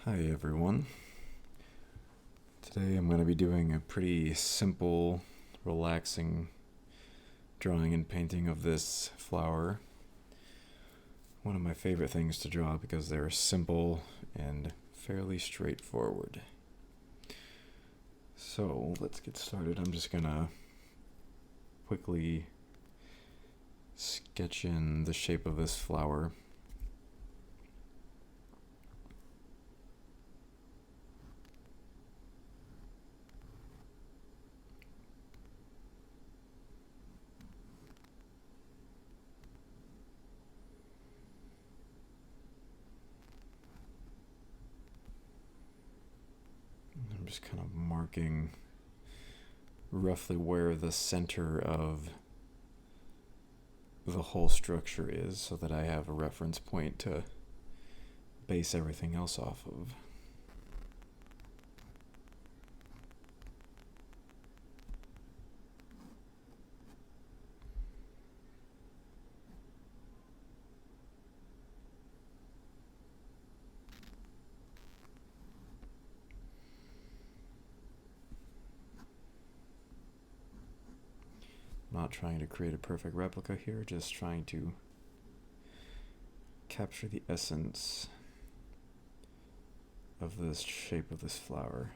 Hi everyone. Today I'm going to be doing a pretty simple, relaxing drawing and painting of this flower. One of my favorite things to draw because they're simple and fairly straightforward. So let's get started. I'm just going to quickly sketch in the shape of this flower. I'm just kind of marking roughly where the center of the whole structure is so that I have a reference point to base everything else off of. Not trying to create a perfect replica here, just trying to capture the essence of the shape of this flower.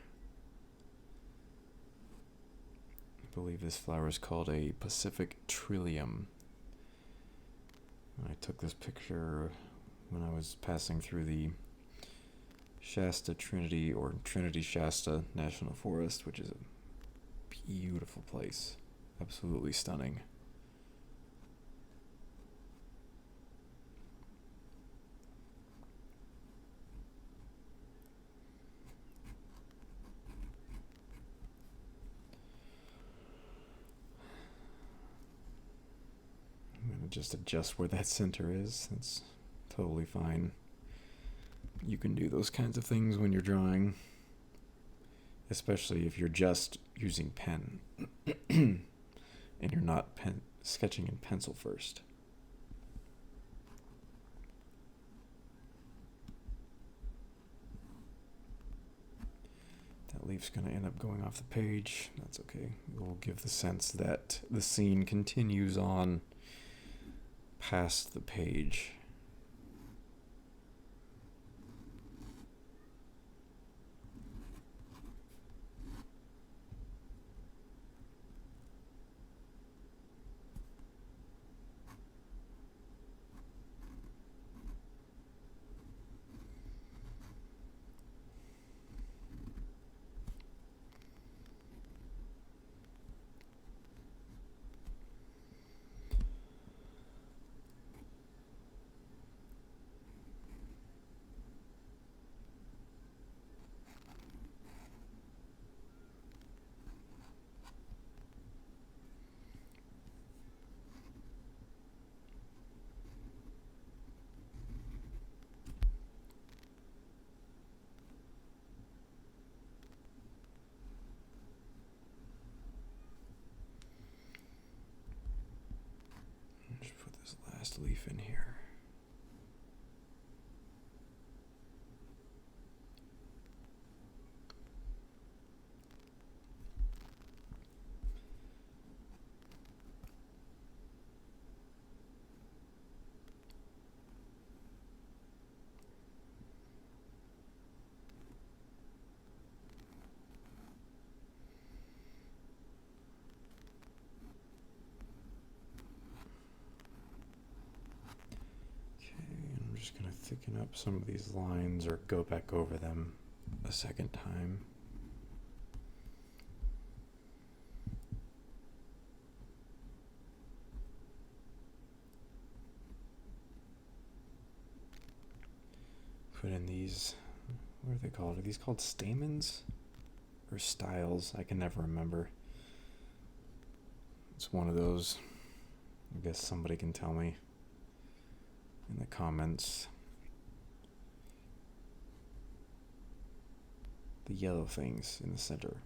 I believe this flower is called a Pacific Trillium. I took this picture when I was passing through the Shasta Trinity or Trinity Shasta National Forest, which is a beautiful place. Absolutely stunning. I'm going to just adjust where that center is. That's totally fine. You can do those kinds of things when you're drawing, especially if you're just using pen and you're not sketching in pencil first. That leaf's going to end up going off the page. That's okay. It will give the sense that the scene continues on past the page. Just put this last leaf in here. I'm just going to thicken up some of these lines or go back over them a second time. Put in these, what are they called? Are these called stamens or styles? I can never remember. It's one of those. I guess somebody can tell me in the comments. The yellow things in the center.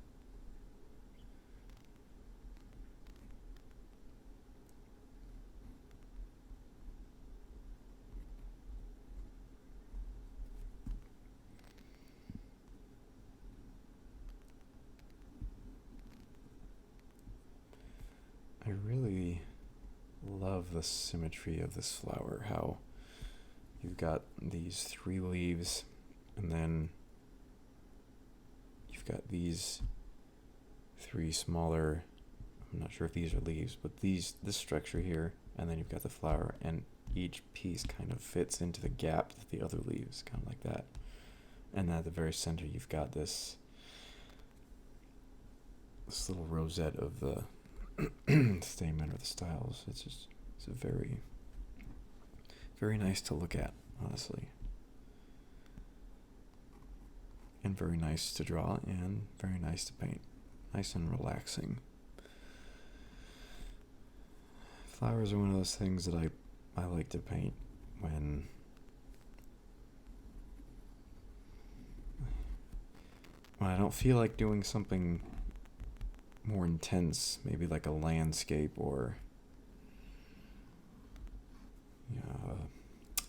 love the symmetry of this flower, how you've got these 3 leaves, and then you've got these 3 smaller, I'm not sure if these are leaves, but this structure here, and then you've got the flower, and each piece kind of fits into the gap of the other leaves, kind of like that. And then at the very center, you've got this little rosette of the stamen or the styles. It's a very, very nice to look at, honestly. And very nice to draw, and very nice to paint. Nice and relaxing. Flowers are one of those things that I like to paint when I don't feel like doing something more intense, maybe like a landscape or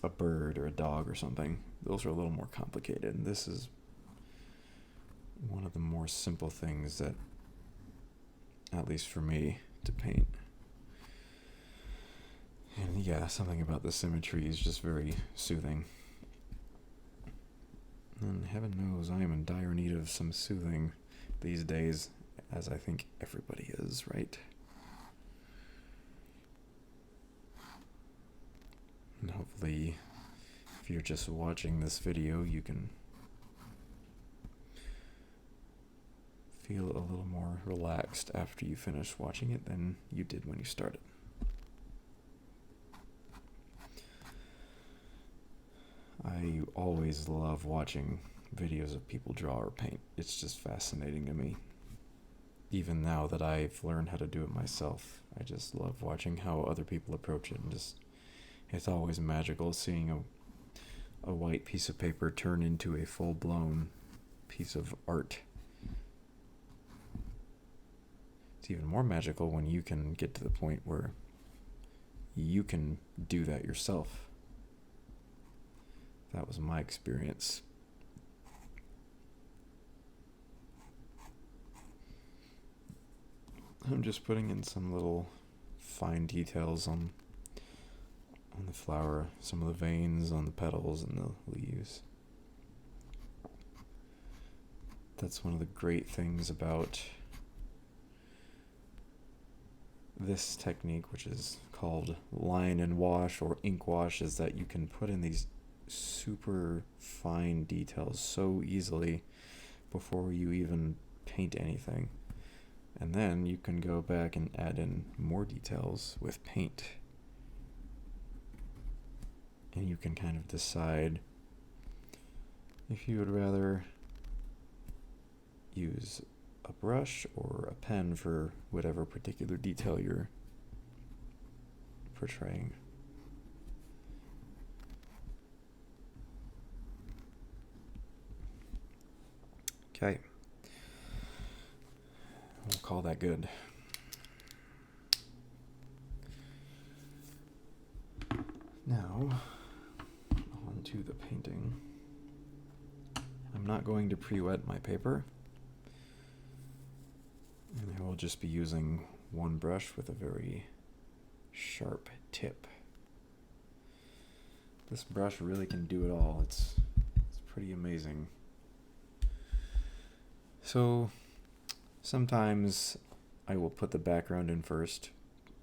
a bird or a dog or something. Those are a little more complicated. And this is one of the more simple things that, at least for me, to paint. And yeah, something about the symmetry is just very soothing. And heaven knows I am in dire need of some soothing these days, as I think everybody is, right? And hopefully, if you're just watching this video, you can feel a little more relaxed after you finish watching it than you did when you started. I always love watching videos of people draw or paint. It's just fascinating to me. Even now that I've learned how to do it myself, I just love watching how other people approach it, and it's always magical seeing a white piece of paper turn into a full-blown piece of art. It's even more magical when you can get to the point where you can do that yourself. That was my experience. I'm just putting in some little fine details on the flower, some of the veins on the petals and the leaves. That's one of the great things about this technique, which is called line and wash or ink wash, is that you can put in these super fine details so easily before you even paint anything. And then you can go back and add in more details with paint. And you can kind of decide if you would rather use a brush or a pen for whatever particular detail you're portraying. Okay. We'll call that good. Now, on to the painting. I'm not going to pre-wet my paper, and I will just be using one brush with a very sharp tip. This brush really can do it all. It's pretty amazing. So sometimes I will put the background in first,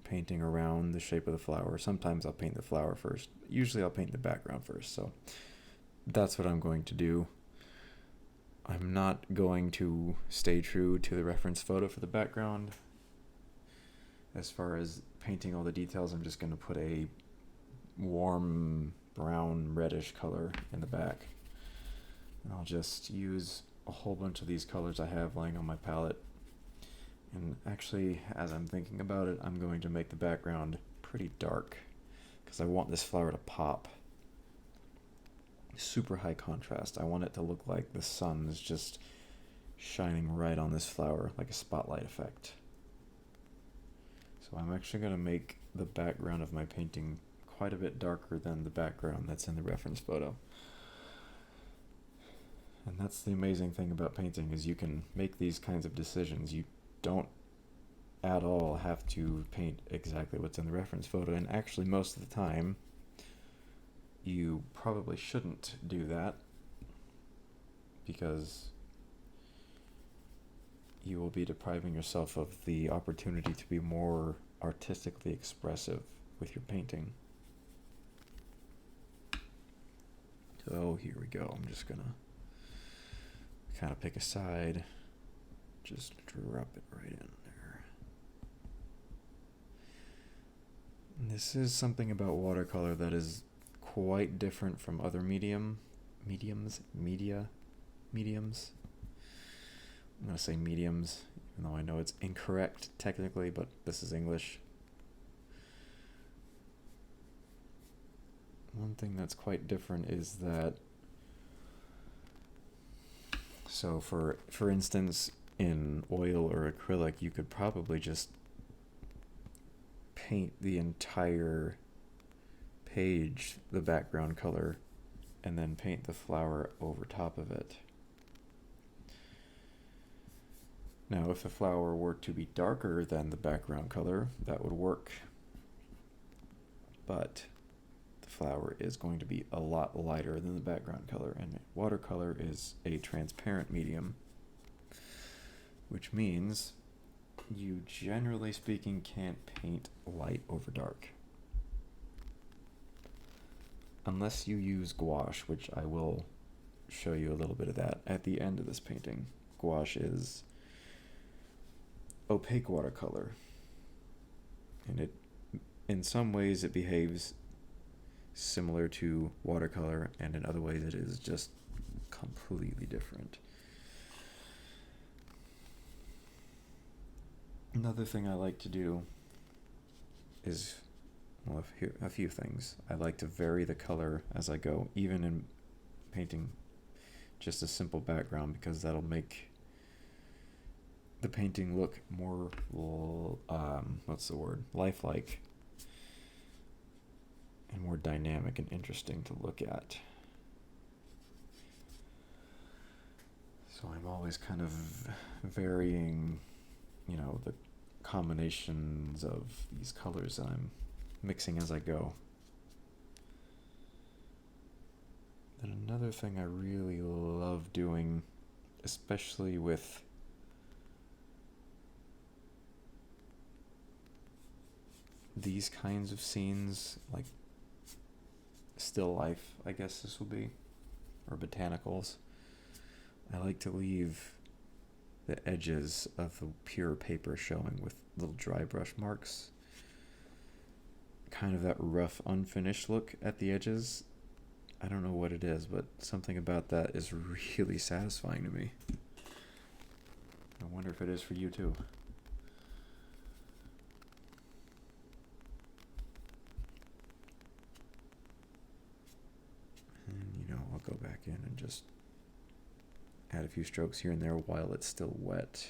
painting around the shape of the flower. Sometimes I'll paint the flower first. Usually I'll paint the background first, so that's what I'm going to do. I'm not going to stay true to the reference photo for the background. As far as painting all the details, I'm just going to put a warm brown reddish color in the back. And I'll just use a whole bunch of these colors I have laying on my palette. And actually, as I'm thinking about it, I'm going to make the background pretty dark because I want this flower to pop. Super high contrast. I want it to look like the sun is just shining right on this flower, like a spotlight effect. So I'm actually going to make the background of my painting quite a bit darker than the background that's in the reference photo. And that's the amazing thing about painting, is you can make these kinds of decisions. You don't at all have to paint exactly what's in the reference photo, and actually most of the time you probably shouldn't do that, because you will be depriving yourself of the opportunity to be more artistically expressive with your painting. So here we go. I'm just gonna kind of pick a side, just drop it right in there. And this is something about watercolor that is quite different from other mediums. I'm gonna say mediums, even though I know it's incorrect technically, but this is English. One thing that's quite different is that, so for instance, in oil or acrylic, you could probably just paint the entire page the background color and then paint the flower over top of it. Now, if the flower were to be darker than the background color, that would work. But the flower is going to be a lot lighter than the background color, and watercolor is a transparent medium, which means you, generally speaking, can't paint light over dark. Unless you use gouache, which I will show you a little bit of that at the end of this painting. Gouache is opaque watercolor, and it, in some ways, it behaves similar to watercolor, and in other ways it is just completely different. Another thing I like to do is, well, a few things. I like to vary the color as I go, even in painting just a simple background, because that'll make the painting look more, lifelike, and more dynamic and interesting to look at. So I'm always kind of varying, the combinations of these colors that I'm mixing as I go. Then another thing I really love doing, especially with these kinds of scenes, like still life, I guess this will be, or botanicals, I like to leave the edges of the pure paper showing with little dry brush marks. Kind of that rough, unfinished look at the edges. I don't know what it is, but something about that is really satisfying to me. I wonder if it is for you too. And I'll go back in and just add a few strokes here and there while it's still wet,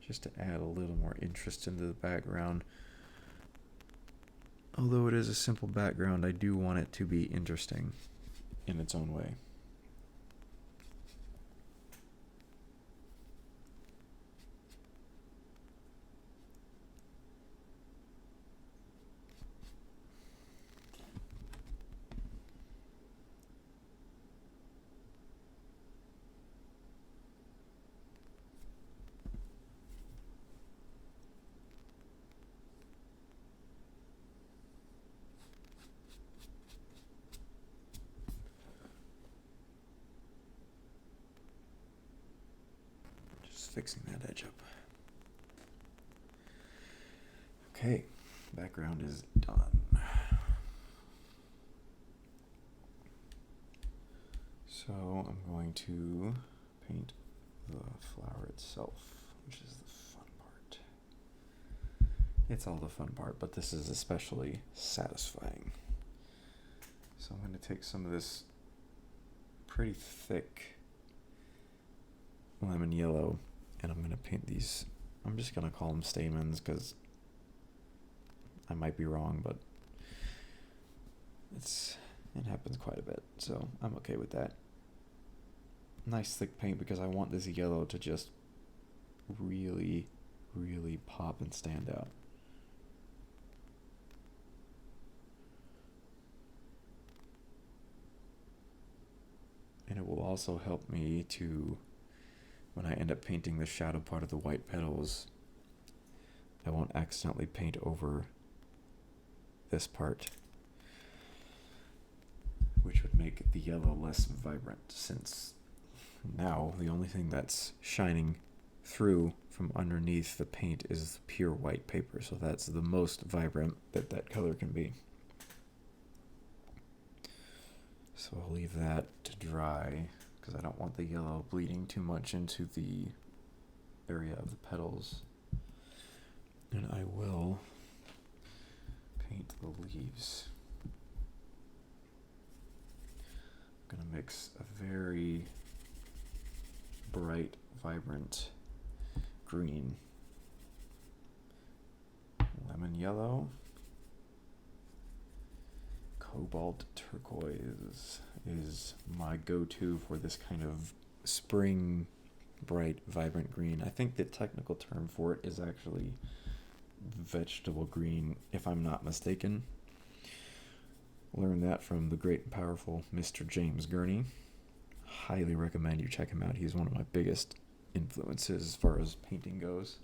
just to add a little more interest into the background. Although it is a simple background, I do want it to be interesting in its own way. Fixing that edge up. Okay, background is done. So I'm going to paint the flower itself, which is the fun part. It's all the fun part, but this is especially satisfying. So I'm going to take some of this pretty thick lemon yellow, and I'm going to paint these. I'm just going to call them stamens because I might be wrong, but it happens quite a bit, so I'm okay with that. Nice thick paint because I want this yellow to just really, really pop and stand out. And it will also help me to, when I end up painting the shadow part of the white petals, I won't accidentally paint over this part, which would make the yellow less vibrant, since now the only thing that's shining through from underneath the paint is pure white paper, so that's the most vibrant that color can be. So I'll leave that to dry because I don't want the yellow bleeding too much into the area of the petals. And I will paint the leaves. I'm going to mix a very bright, vibrant green, lemon yellow, cobalt turquoise is my go-to for this kind of spring, bright, vibrant green. I think the technical term for it is actually vegetable green, if I'm not mistaken. Learned that from the great and powerful Mr. James Gurney. Highly recommend you check him out. He's one of my biggest influences as far as painting goes.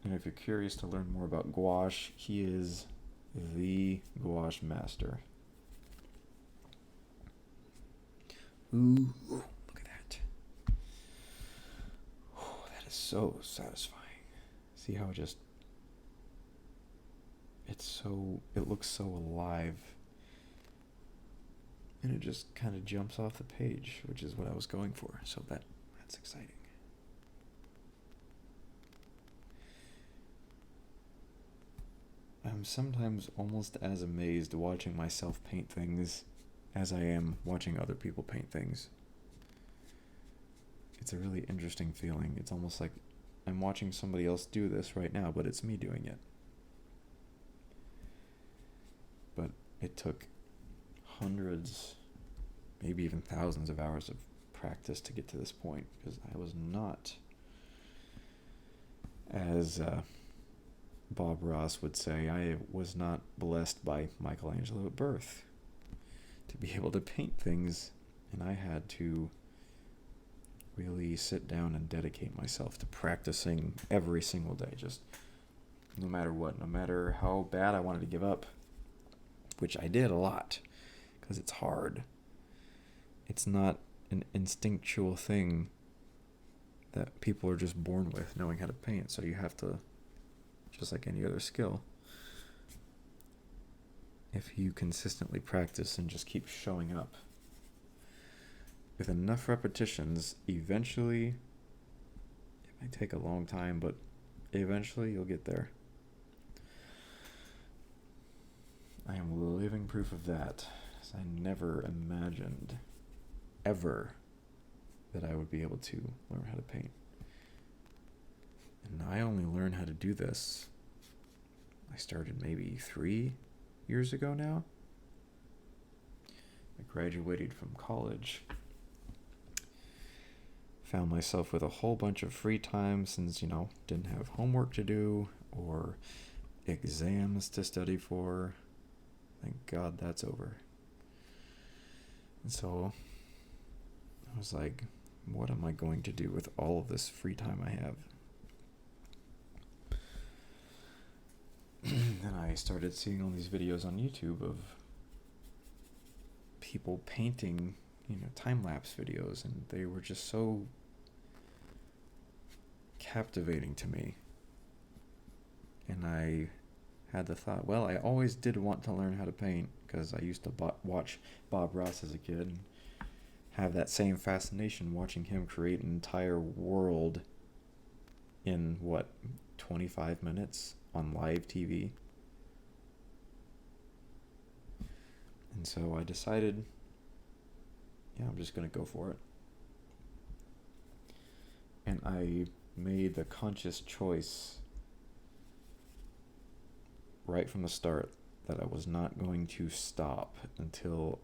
And if you're curious to learn more about gouache, he is the gouache master. Ooh, look at that. Oh, that is so satisfying. See how it looks so alive. And it just kind of jumps off the page, which is what I was going for. So that's exciting. I'm sometimes almost as amazed watching myself paint things as I am watching other people paint things. It's a really interesting feeling. It's almost like I'm watching somebody else do this right now, but it's me doing it. But it took hundreds, maybe even thousands of hours of practice to get to this point, because I was not, as Bob Ross would say, I was not blessed by Michelangelo at birth to be able to paint things, and I had to really sit down and dedicate myself to practicing every single day, just no matter what, no matter how bad I wanted to give up, which I did a lot, because it's hard. It's not an instinctual thing that people are just born with, knowing how to paint, so you have to, just like any other skill, if you consistently practice and just keep showing up, with enough repetitions, eventually, it might take a long time, but eventually you'll get there. I am living proof of that, as I never imagined, ever, that I would be able to learn how to paint. And I only learned how to do this, I started maybe 3 years ago now. I graduated from college. Found myself with a whole bunch of free time since, didn't have homework to do or exams to study for. Thank God that's over. And so I was like, what am I going to do with all of this free time I have? And I started seeing all these videos on YouTube of people painting, time-lapse videos, and they were just so captivating to me. And I had the thought, well, I always did want to learn how to paint, because I used to watch Bob Ross as a kid and have that same fascination watching him create an entire world in, 25 minutes on live TV. And so I decided, I'm just going to go for it. And I made the conscious choice right from the start that I was not going to stop until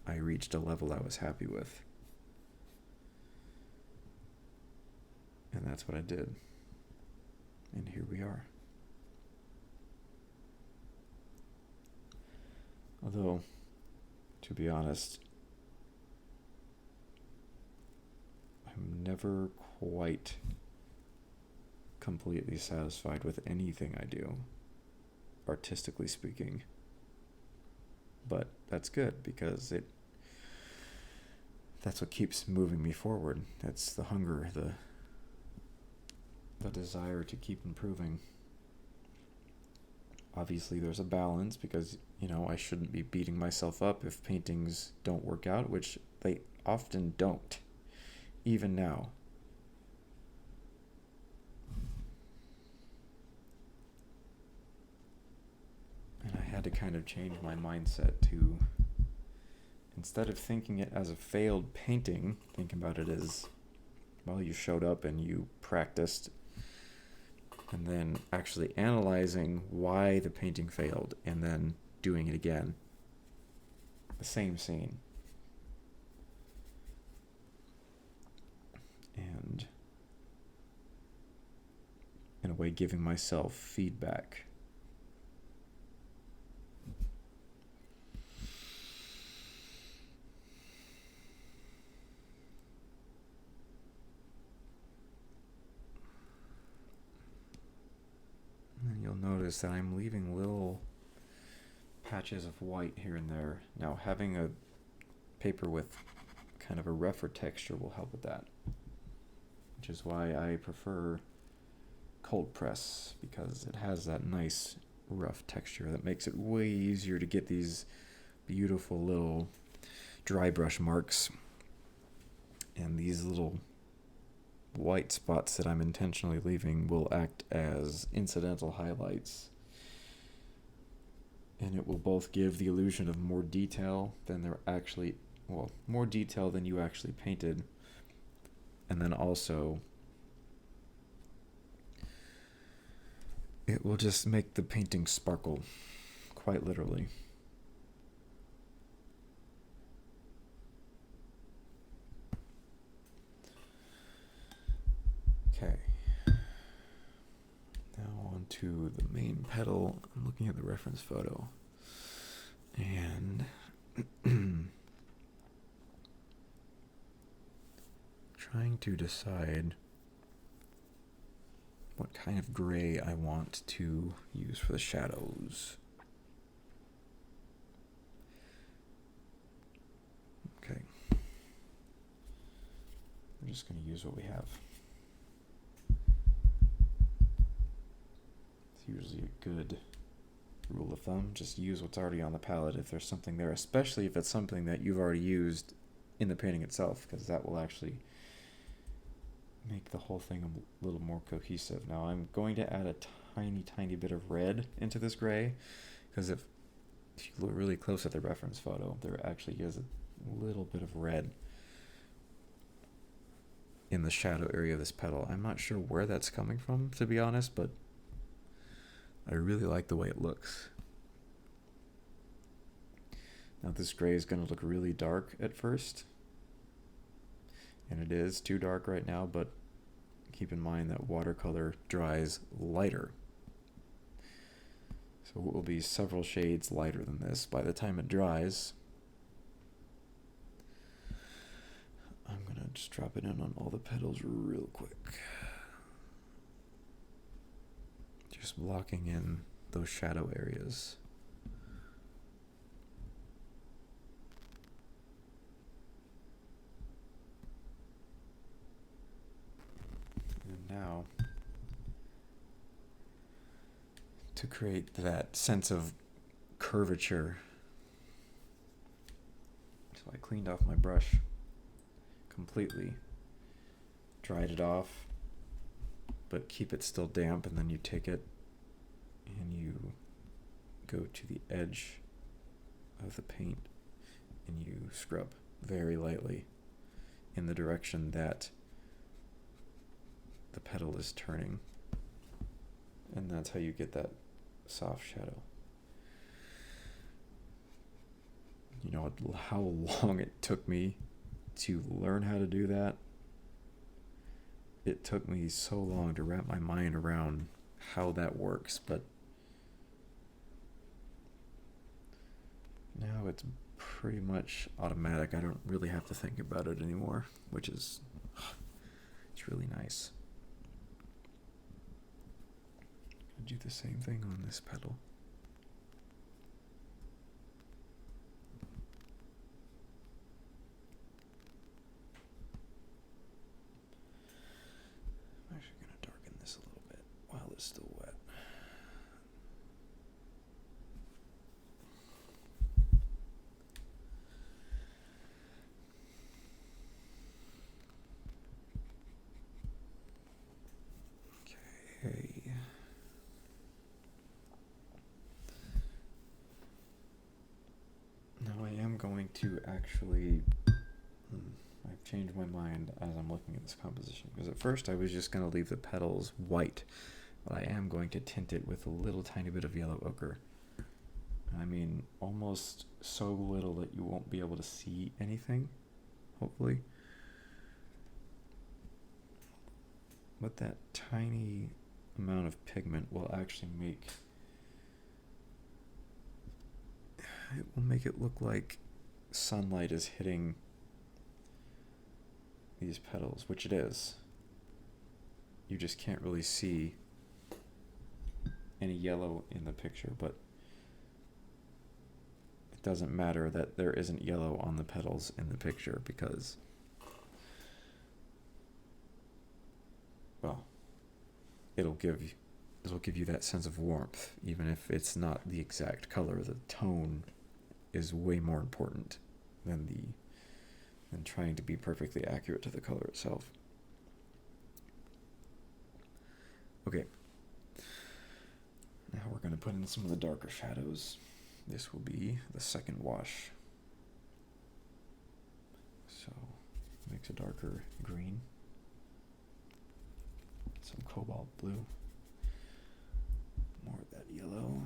I reached a level I was happy with. And that's what I did. And here we are. Although, to be honest, I'm never quite completely satisfied with anything I do, artistically speaking. But that's good because that's what keeps moving me forward. That's the hunger, the desire to keep improving. Obviously there's a balance because, I shouldn't be beating myself up if paintings don't work out, which they often don't, even now. And I had to kind of change my mindset to, instead of thinking it as a failed painting, think about it as, well, you showed up and you practiced, and then actually analyzing why the painting failed and then doing it again. The same scene. And in a way giving myself feedback. And you'll notice that I'm leaving little patches of white here and there. Now, having a paper with kind of a rougher texture will help with that, which is why I prefer cold press, because it has that nice rough texture that makes it way easier to get these beautiful little dry brush marks and these little white spots that I'm intentionally leaving will act as incidental highlights, and it will both give the illusion of more detail than more detail than you actually painted, and then also it will just make the painting sparkle, quite literally. Okay. Now on to the main petal. I'm looking at the reference photo. And trying to decide what kind of gray I want to use for the shadows. Okay. I'm just going to use what we have. It's usually a good rule of thumb. Just use what's already on the palette if there's something there, especially if it's something that you've already used in the painting itself, because that will actually make the whole thing a little more cohesive. Now I'm going to add a tiny bit of red into this gray, because if you look really close at the reference photo, there actually is a little bit of red in the shadow area of this petal. I'm not sure where that's coming from, to be honest, but I really like the way it looks. Now this gray is going to look really dark at first, and it is too dark right now, but keep in mind that watercolor dries lighter. So it will be several shades lighter than this by the time it dries. I'm going to just drop it in on all the petals real quick. Just blocking in those shadow areas. And now, to create that sense of curvature, so I cleaned off my brush completely, dried it off, but keep it still damp, and then you take it and you go to the edge of the paint and you scrub very lightly in the direction that the petal is turning, and that's how you get that soft shadow. You know how long it took me to learn how to do that? It took me so long to wrap my mind around how that works, but now it's pretty much automatic. I don't really have to think about it anymore, which is, it's really nice. I'll do the same thing on this pedal. I'm actually going to darken this a little bit while it's still wet. Okay. Now I am going to actually, I've changed my mind as I'm looking at this composition, because at first I was just going to leave the petals white, but I am going to tint it with a little tiny bit of yellow ochre. I mean, almost so little that you won't be able to see anything, hopefully. But that tiny amount of pigment will actually make it look like sunlight is hitting these petals, which it is. You just can't really see any yellow in the picture, but it doesn't matter that there isn't yellow on the petals in the picture, because, well, it'll give you that sense of warmth, even if it's not the exact color. The tone is way more important than trying to be perfectly accurate to the color itself. Okay. Now we're going to put in some of the darker shadows. This will be the second wash. So, makes a darker green. Some cobalt blue. More of that yellow.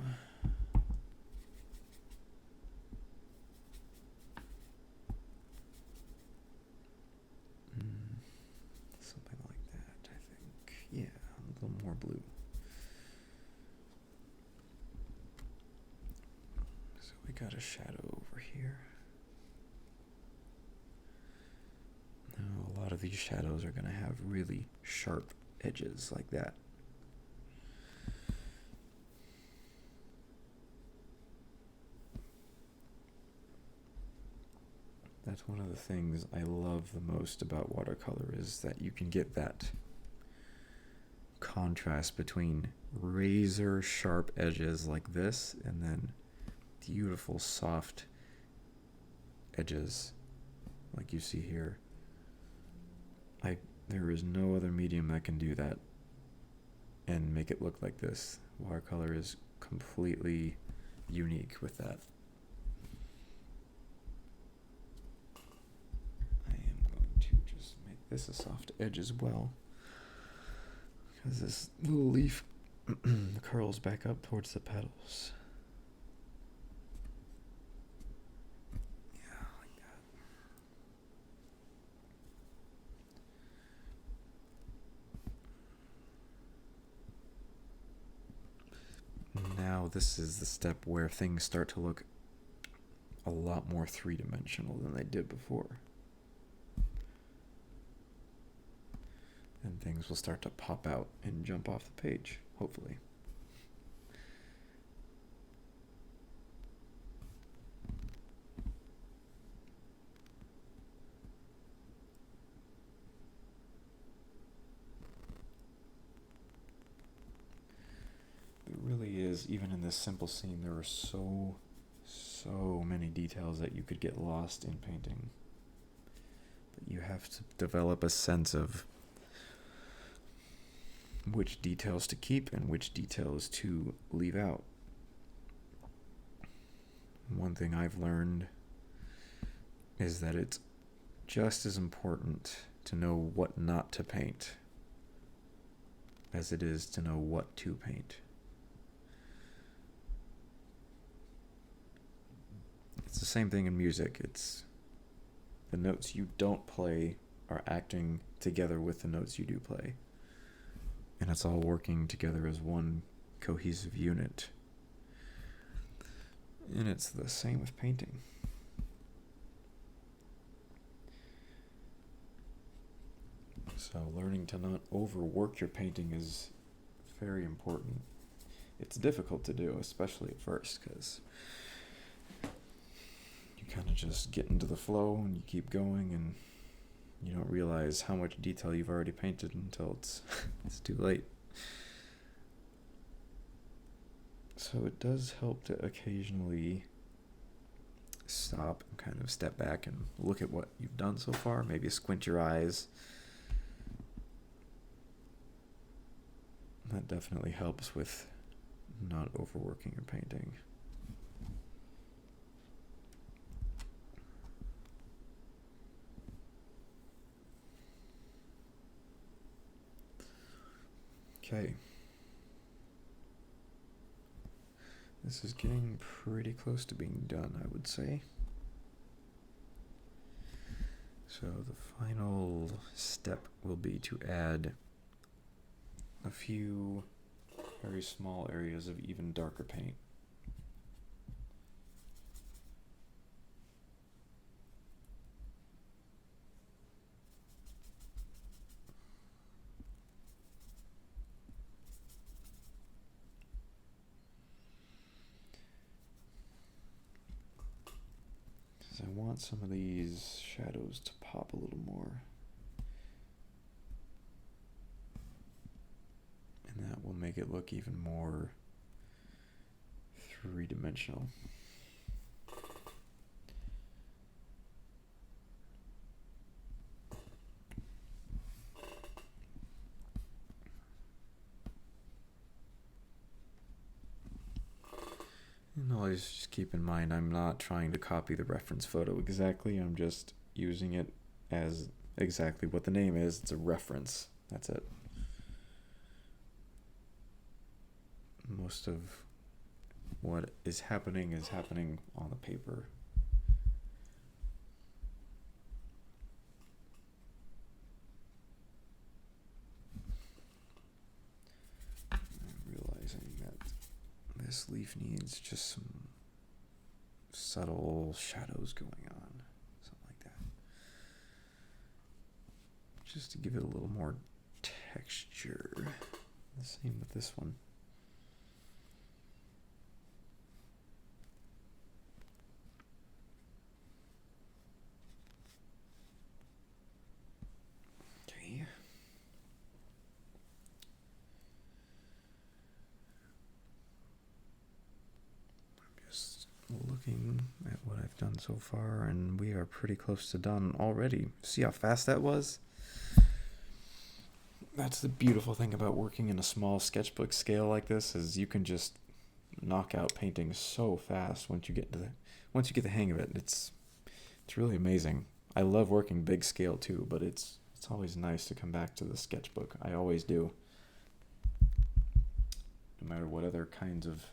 Something like that, I think. Yeah, a little more blue. So we got a shadow over here. Now a lot of these shadows are going to have really sharp edges like that. That's one of the things I love the most about watercolor, is that you can get that contrast between razor sharp edges like this and then beautiful soft edges like you see here. There is no other medium that can do that and make it look like this. Watercolor is completely unique with that. I am going to just make this a soft edge as well, because this little leaf curls back up towards the petals. Yeah, like that. Now this is the step where things start to look a lot more three-dimensional than they did before. And things will start to pop out and jump off the page, hopefully. It really is, even in this simple scene, there are so many details that you could get lost in painting. But you have to develop a sense of which details to keep and which details to leave out. One thing I've learned is that it's just as important to know what not to paint as it is to know what to paint. It's the same thing in music. It's the notes you don't play are acting together with the notes you do play. and it's all working together as one cohesive unit. And it's the same with painting. So learning to not overwork your painting is very important. It's difficult to do, especially at first, because you kind of just get into the flow and you keep going, and you don't realize how much detail you've already painted until it's too late. So it does help to occasionally stop and kind of step back and look at what you've done so far. Maybe squint your eyes. That definitely helps with not overworking your painting. Okay. This is getting pretty close to being done, I would say. So the final step will be to add a few very small areas of even darker paint. Because I want some of these shadows to pop a little more. And that will make it look even more three-dimensional. And always just keep in mind, I'm not trying to copy the reference photo exactly. I'm just using it as exactly what the name is. It's a reference. That's it. Most of what is happening on the paper. I'm realizing that this leaf needs just some subtle shadows going on, something like that, just to give it a little more texture. The same with this one. Okay. Just looking at what I've done so far, and we are pretty close to done already. See how fast that was? That's the beautiful thing about working in a small sketchbook scale like this, is you can just knock out painting so fast once you get the hang of it. It's really amazing. I love working big scale too, but it's always nice to come back to the sketchbook. I always do. No matter what other kinds of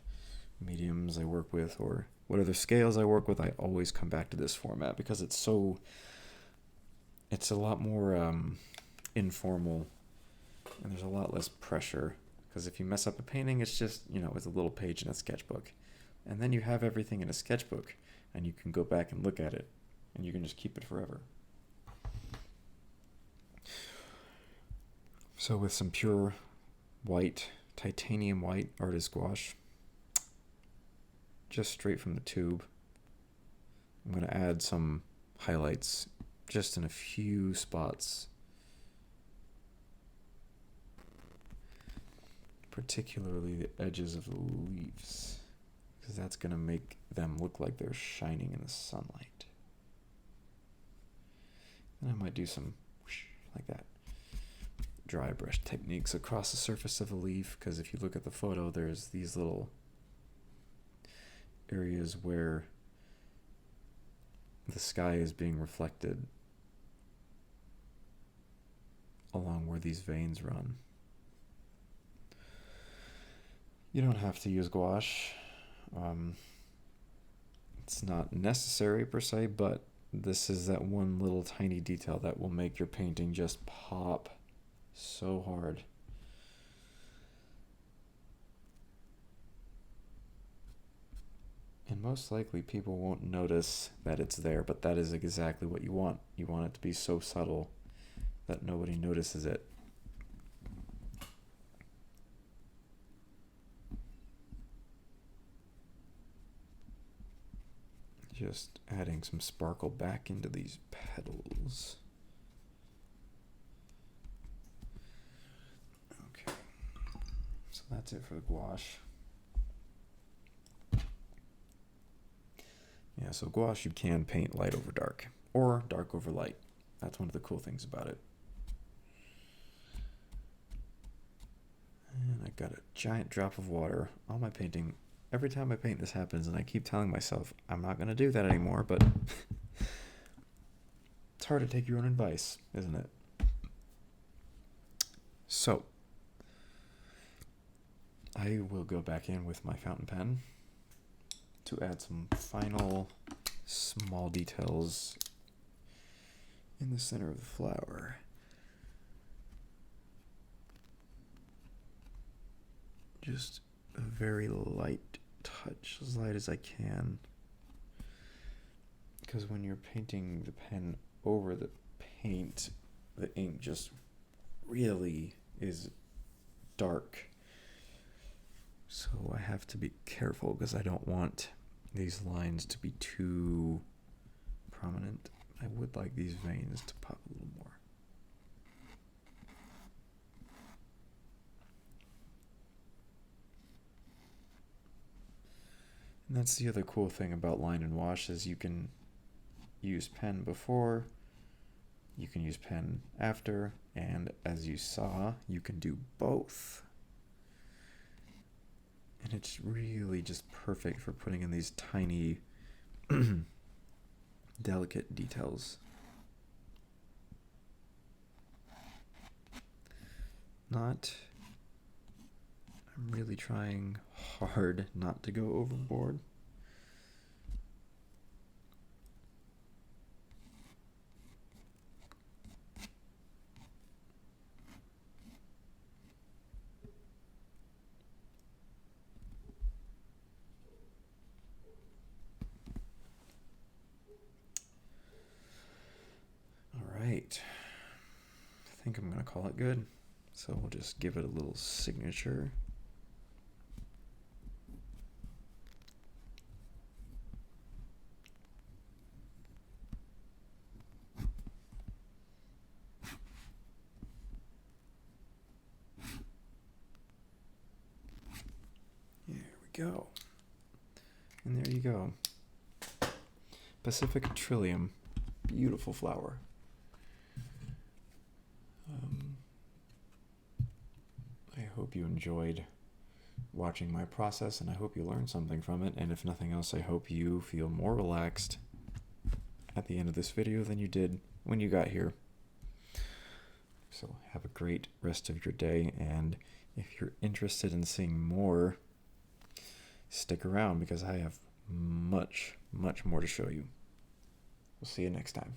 mediums I work with or what other scales I work with, I always come back to this format because it's a lot more informal, and there's a lot less pressure. Because if you mess up a painting, it's just, it's a little page in a sketchbook. And then you have everything in a sketchbook, and you can go back and look at it, and you can just keep it forever. So with some pure white, titanium white artist gouache, just straight from the tube, I'm going to add some highlights just in a few spots, particularly the edges of the leaves, because that's going to make them look like they're shining in the sunlight. And I might do some whoosh, like that, dry brush techniques across the surface of a leaf, because if you look at the photo, there's these little areas where the sky is being reflected along where these veins run. You don't have to use gouache. It's not necessary per se, but this is that one little tiny detail that will make your painting just pop so hard. And most likely people won't notice that it's there, but that is exactly what you want. You want it to be so subtle that nobody notices it. Just adding some sparkle back into these petals. Okay, so that's it for the gouache. Yeah, so gouache you can paint light over dark, or dark over light. That's one of the cool things about it. And I got a giant drop of water on my painting. Every time I paint this happens, and I keep telling myself I'm not going to do that anymore, but it's hard to take your own advice, isn't it? So, I will go back in with my fountain pen to add some final small details in the center of the flower. Just a very light touch, as light as I can. Because when you're painting the pen over the paint, the ink just really is dark. So I have to be careful because I don't want these lines to be too prominent. I would like these veins to pop a little more. And that's the other cool thing about line and wash is you can use pen before, you can use pen after, and as you saw, you can do both. And it's really just perfect for putting in these tiny, delicate details. I'm really trying hard not to go overboard. Right. I think I'm going to call it good. So we'll just give it a little signature. There we go. And there you go. Pacific Trillium. Beautiful flower. I hope you enjoyed watching my process, and I hope you learned something from it. And if nothing else, I hope you feel more relaxed at the end of this video than you did when you got here. So have a great rest of your day, and if you're interested in seeing more, stick around because I have much more to show you. We'll see you next time.